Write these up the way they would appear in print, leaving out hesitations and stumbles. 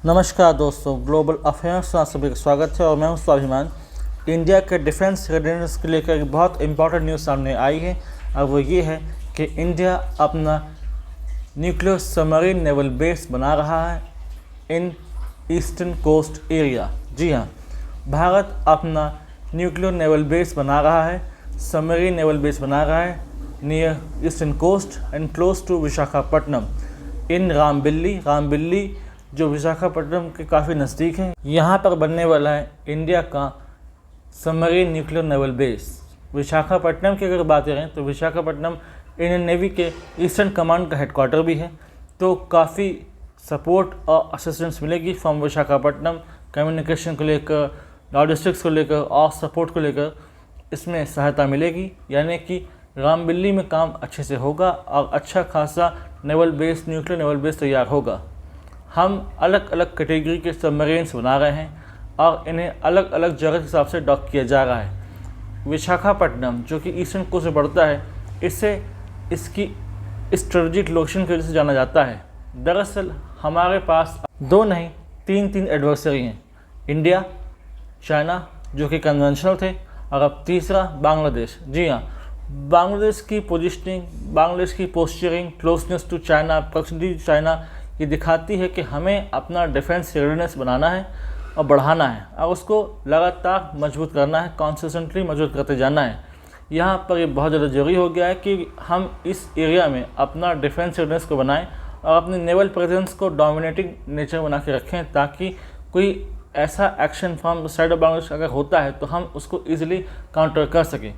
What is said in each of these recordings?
नमस्कार दोस्तों, global affairs में आप सभी का स्वागत है और मैं हूं स्वाभिमान। इंडिया के डिफेंस रेडीनेस को लेकर एक बहुत इंपॉर्टेंट न्यूज़ सामने आई है और वो ये है कि इंडिया अपना न्यूक्लियर सबमरीन नेवल बेस बना रहा है इन ईस्टर्न कोस्ट एरिया। जी हाँ, भारत अपना न्यूक्लियर नेवल बेस बना रहा है, सबमरीन नेवल बेस बना रहा है near eastern coast and close to Visakhapatnam in Rambilli जो विशाखापट्टनम के काफ़ी नज़दीक है। यहाँ पर बनने वाला है इंडिया का submarine nuclear naval base. Visakhapatnam की अगर बात करें तो विशाखापट्टनम इंडियन नेवी के ईस्टर्न कमांड का हेडक्वार्टर भी है, तो काफ़ी सपोर्ट और असिस्टेंस मिलेगी फ्रॉम विशाखापट्टनम। कम्युनिकेशन को लेकर, लॉजिस्टिक्स को लेकर और सपोर्ट को लेकर इसमें सहायता मिलेगी, यानी कि रामबिल्ली में काम अच्छे से होगा और अच्छा खासा naval base, nuclear naval base तैयार होगा। हम अलग अलग कैटेगरी के सबमरीन्स बना रहे हैं और इन्हें अलग अलग जगह के हिसाब से डॉक किया जा रहा है। विशाखापट्टनम जो कि ईस्टर्न कोस्ट से पड़ता है, इसे इसकी स्ट्रेटेजिक लोकेशन की वजह से जाना जाता है। दरअसल हमारे पास दो नहीं तीन एडवर्सरी हैं, इंडिया, चाइना जो कि कन्वेंशनल थे, और अब तीसरा बांग्लादेश। जी हाँ, बांग्लादेश की पोजिशनिंग, बांग्लादेश की posturing, closeness to China, proximity to China, ये दिखाती है कि हमें अपना डिफेंस रेडीनेस बनाना है और बढ़ाना है और उसको लगातार मजबूत करना है, कॉन्सिस्टेंटली मजबूत करते जाना है। यहाँ पर ये बहुत ज़्यादा ज़रूरी हो गया है कि हम इस एरिया में अपना डिफेंस रेडीनेस को बनाएं और अपने नेवल प्रेजेंस को डोमिनेटिंग नेचर बना के रखें, ताकि कोई ऐसा action from the side of Bangladesh अगर होता है तो हम उसको ईजिली काउंटर कर सकें।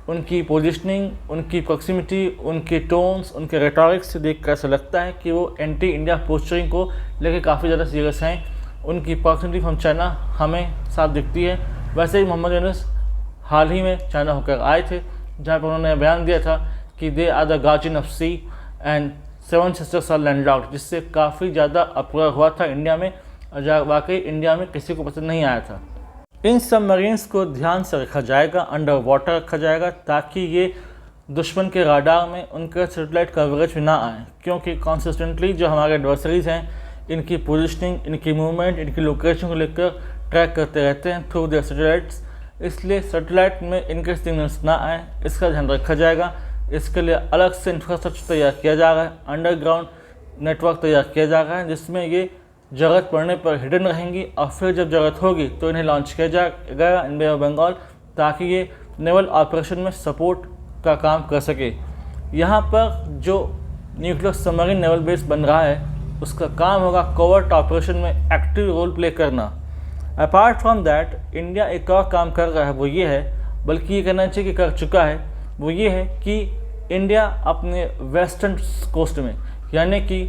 उनकी पोजीशनिंग, उनकी प्रॉक्सिमिटी, उनके टोन्स, उनके रेटोरिक्स से देख कर ऐसा लगता है कि वो एंटी इंडिया पोस्चरिंग को लेकर काफ़ी ज़्यादा सीरियस हैं। उनकी प्रॉक्सिमिटी फ्रॉम चाइना हमें साफ दिखती है। वैसे ही मोहम्मद यूनुस हाल ही में चाइना होकर आए थे, जहाँ पर उन्होंने बयान दिया था कि they are the guardian of sea and 7 sisters are land out, जिससे काफ़ी ज़्यादा अप्रोच हुआ था इंडिया में, और वाकई इंडिया में किसी को पसंद नहीं आया था। इन सबमरीन्स को ध्यान से रखा जाएगा, अंडर वाटर रखा जाएगा, ताकि ये दुश्मन के राडार में उनका सैटेलाइट कवरेज में ना आए, क्योंकि कॉन्सिस्टेंटली जो हमारे एडवर्सरीज हैं इनकी पोजीशनिंग, इनकी मूवमेंट, इनकी लोकेशन को लेकर ट्रैक करते रहते हैं थ्रू देयर सैटेलाइट्स। इसलिए सैटेलाइट में इनके सिग्नल्स ना आए, इसका ध्यान रखा जाएगा। इसके लिए अलग से इंफ्रास्ट्रक्चर तैयार किया जा रहा है, अंडरग्राउंड नेटवर्क तैयार किया जा रहा है, जिसमें ये ज़रूरत पड़ने पर हिडन रहेंगी और फिर जब ज़रूरत होगी तो इन्हें लॉन्च किया जाएगा इन बे ऑफ बंगाल, ताकि ये नेवल ऑपरेशन में सपोर्ट का काम कर सके। यहाँ पर जो न्यूक्लियर सबमरीन नेवल बेस बन रहा है उसका काम होगा कोवर्ट ऑपरेशन में एक्टिव रोल प्ले करना। अपार्ट फ्रॉम दैट इंडिया एक और काम कर रहा है, वो ये है, बल्कि ये कहना चाहिए कि कर चुका है, वो ये है कि इंडिया अपने वेस्टर्न कोस्ट में, यानी कि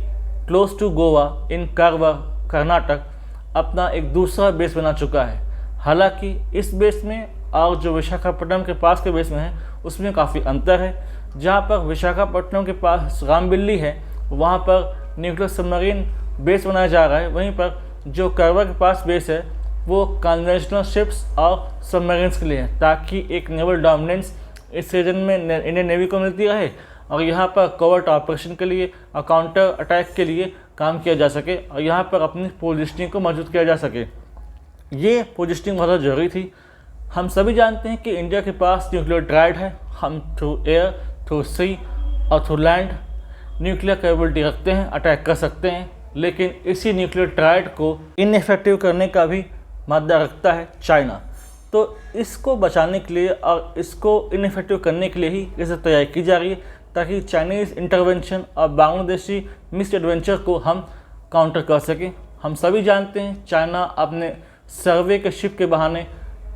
क्लोज टू गोवा इन कर्नाटक, अपना एक दूसरा बेस बना चुका है। हालांकि इस बेस में और जो विशाखापट्टनम के पास के बेस में है उसमें काफ़ी अंतर है। जहां पर विशाखापट्टनम के पास रामबिल्ली है, वहां पर न्यूक्लियर सबमरीन बेस बनाया जा रहा है, वहीं पर जो करवा के पास बेस है वो कन्वेंशनल शिप्स और सबमरीन्स के लिए है, ताकि एक नेवल डोमिनेंस इस रीजन में इंडियन नेवी को मिलती रहे और यहाँ पर कवर्ट ऑपरेशन के लिए और काउंटर अटैक के लिए काम किया जा सके और यहाँ पर अपनी पोजीशनिंग को मजबूत किया जा सके। ये पोजीशनिंग बहुत ज़रूरी थी। हम सभी जानते हैं कि इंडिया के पास न्यूक्लियर ट्रायड है। हम थ्रू एयर, थ्रू सी और थ्रू लैंड न्यूक्लियर कैपेबिलिटी रखते हैं, अटैक कर सकते हैं, लेकिन इसी न्यूक्लियर ट्रायड को इनइफेक्टिव करने का भी मादा रखता है चाइना। तो इसको बचाने के लिए और इसको इनइफेक्टिव करने के लिए ही इसे तैयारी की जा रही है, ताकि चाइनीज़ इंटरवेंशन और बांग्लादेशी मिस एडवेंचर को हम काउंटर कर सकें। हम सभी जानते हैं चाइना अपने सर्वे के शिप के बहाने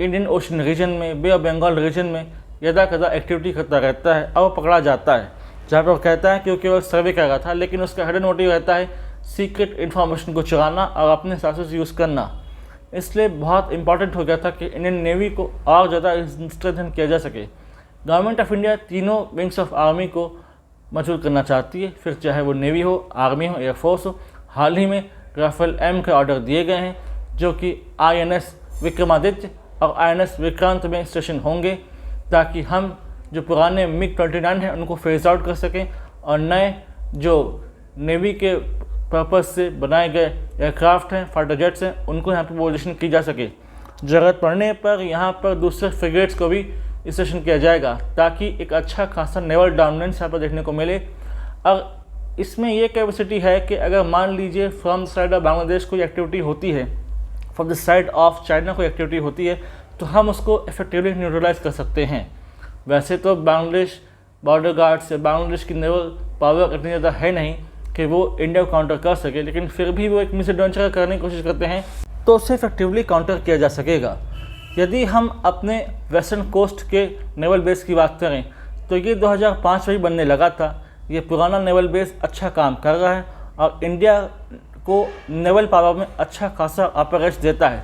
इंडियन ओशन रीजन में, बे ऑफ बंगाल रीजन में यदा कदा एक्टिविटी करता रहता है और पकड़ा जाता है, जहाँ पर कहता है कि वो सर्वे कर रहा था, लेकिन उसका हिडन मोटिव रहता है सीक्रेट इन्फॉर्मेशन को चुराना और अपने हिसाब से यूज़ करना। इसलिए बहुत इंपॉर्टेंट हो गया था कि इंडियन नेवी को और ज़्यादा स्ट्रेंथन किया जा सके। गवर्नमेंट ऑफ इंडिया तीनों विंग्स ऑफ आर्मी को मजबूत करना चाहती है, फिर चाहे वो नेवी हो, आर्मी हो, एयरफोर्स हो। हाल ही में राफेल M के ऑर्डर दिए गए हैं, जो कि INS विक्रमादित्य और INS विक्रांत में स्टेशन होंगे, ताकि हम जो पुराने MiG-29 हैं उनको फेज आउट कर सकें और नए जो नेवी के पर्पज़ से बनाए गए एयरक्राफ्ट हैं, फाइटर जेट्स हैं, उनको यहाँ पर पोजीशन की जा सके। ज़रूरत पड़ने पर यहाँ पर दूसरे फ्रिगेट्स को भी स्टेशन किया जाएगा ताकि एक अच्छा खासा नेवल डोमिनेंस यहाँ पर देखने को मिले। और इसमें ये कैपेसिटी है कि अगर मान लीजिए from the side of Bangladesh कोई एक्टिविटी होती है, from the side of China कोई एक्टिविटी होती है, तो हम उसको इफेक्टिवली न्यूट्रलाइज कर सकते हैं। वैसे तो बांग्लादेश बॉर्डर गार्ड्स या बांग्लादेश की नेवल पावर इतनी ज़्यादा है नहीं कि वो इंडिया को काउंटर कर सके, लेकिन फिर भी वो एक मिसएडवेंचर करने की कोशिश करते हैं तो उसे इफेक्टिवली काउंटर किया जा सकेगा। यदि हम अपने वेस्टर्न कोस्ट के नेवल बेस की बात करें तो ये 2005 में ही बनने लगा था। ये पुराना नेवल बेस अच्छा काम कर रहा है और इंडिया को नेवल पावर में अच्छा खासा अपर एज देता है।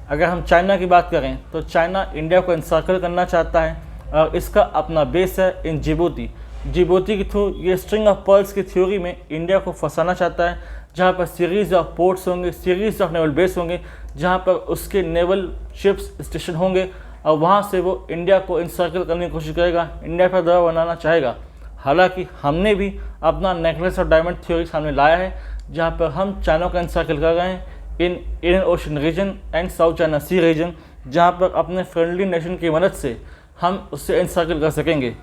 अगर हम चाइना की बात करें तो चाइना इंडिया को एनसर्कल करना चाहता है और इसका अपना बेस है इन जिबूती। जिबूती के थ्रू ये स्ट्रिंग ऑफ पर्ल्स की थ्योरी में इंडिया को फंसाना चाहता है, जहाँ पर सीरीज़ ऑफ पोर्ट्स होंगे, सीरीज़ ऑफ नेवल बेस होंगे, जहाँ पर उसके नेवल शिप्स स्टेशन होंगे और वहाँ से वो इंडिया को इंसर्कल करने की कोशिश करेगा, इंडिया पर दबाव बनाना चाहेगा। हालांकि हमने भी अपना नेकलेस ऑफ डायमंड थ्योरी सामने लाया है, जहाँ पर हम चाइना को इंसर्कल कर रहे हैं in Indian Ocean region and South China Sea region, जहाँ पर अपने फ्रेंडली नेशन की मदद से हम उससे इंसर्कल कर सकेंगे।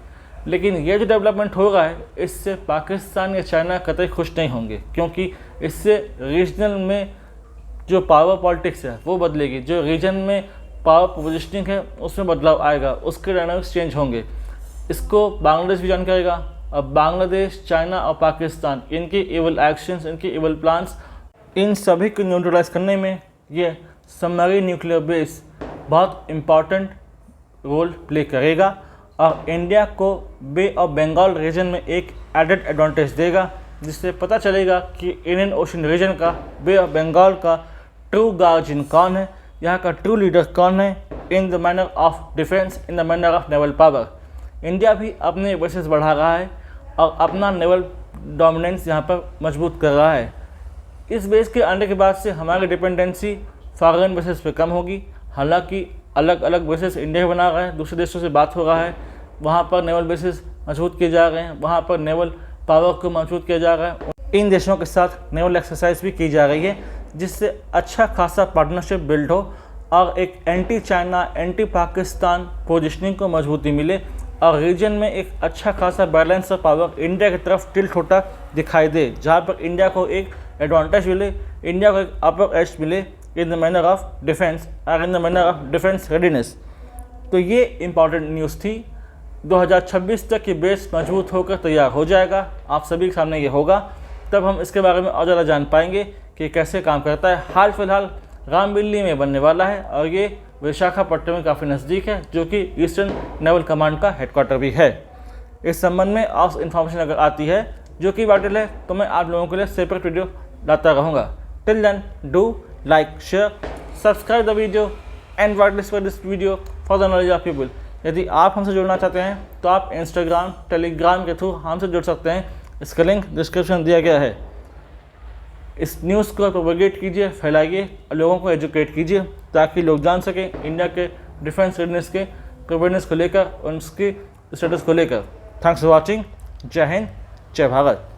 लेकिन ये जो डेवलपमेंट हो रहा है इससे पाकिस्तान या चाइना कतई खुश नहीं होंगे, क्योंकि इससे रीजनल में जो पावर पॉलिटिक्स है वो बदलेगी, जो रीजन में पावर पोजिशनिंग है उसमें बदलाव आएगा, उसके डायनामिक्स चेंज होंगे। इसको बांग्लादेश भी जान करेगा। अब बांग्लादेश, चाइना और पाकिस्तान, इनके इवल एक्शंस, इनके इवल प्लान्स, इन सभी को न्यूट्रलाइज करने में ये सबमरीन न्यूक्लियर बेस बहुत इम्पॉर्टेंट रोल प्ले करेगा और इंडिया को बे ऑफ बंगाल रीजन में एक एडेड एडवांटेज देगा, जिससे पता चलेगा कि इंडियन ओशन रीजन का, बे ऑफ बंगाल का ट्रू गार्जियन कौन है, यहाँ का ट्रू लीडर कौन है इन the manner of defence, in the manner of naval power. India भी अपने बेसेस बढ़ा रहा है और अपना नेवल डोमिनेंस यहाँ पर मजबूत कर रहा है। इस बेस के आने के बाद से हमारी डिपेंडेंसी फॉरेन बेसेस पे कम होगी। हालांकि अलग अलग बेसेस इंडिया बना रहा है, दूसरे देशों से बात हो रहा है, वहाँ पर नेवल बेसेस मजबूत किए जा रहे हैं, वहाँ पर नेवल पावर को मजबूत किया जा रहा है। इन देशों के साथ नेवल एक्सरसाइज भी की जा रही है, जिससे अच्छा खासा पार्टनरशिप बिल्ड हो और एक anti China, anti Pakistan positioning को मजबूती मिले और रीजन में एक अच्छा खासा बैलेंस ऑफ पावर इंडिया की तरफ टिल्ट होता दिखाई दे, जहाँ पर इंडिया को एक एडवांटेज मिले, इंडिया को एक अपर एज मिले in the manner of defence और in the manner of defence readiness. तो ये इम्पॉर्टेंट न्यूज़ थी। 2026 तक ये बेस मजबूत होकर तैयार हो जाएगा, आप सभी के सामने ये होगा, तब हम इसके बारे में और ज़्यादा जान पाएंगे कि कैसे काम करता है। हाल फिलहाल रामबिल्ली में बनने वाला है और ये विशाखापट्टनम में काफ़ी नज़दीक है, जो कि ईस्टर्न नेवल कमांड का हेडक्वार्टर भी है। इस संबंध में और इन्फॉर्मेशन अगर आती है जो कि वाइटल है तो मैं आप लोगों के लिए सेपरेट वीडियो लाता रहूँगा। Till then do like, share, subscribe the video and whitelist for this video for the knowledge of people. यदि आप हमसे जुड़ना चाहते हैं तो आप इंस्टाग्राम, टेलीग्राम के थ्रू हमसे जुड़ सकते हैं, इसका लिंक डिस्क्रिप्शन दिया गया है। इस न्यूज़ को प्रोपेगेट कीजिए, फैलाइए, लोगों को एजुकेट कीजिए ताकि लोग जान सकें इंडिया के डिफेंस रेडीनेस के प्रिपेयरनेस को लेकर और उसकी स्टेटस को लेकर। Thanks for watching. जय हिंद, जय भारत।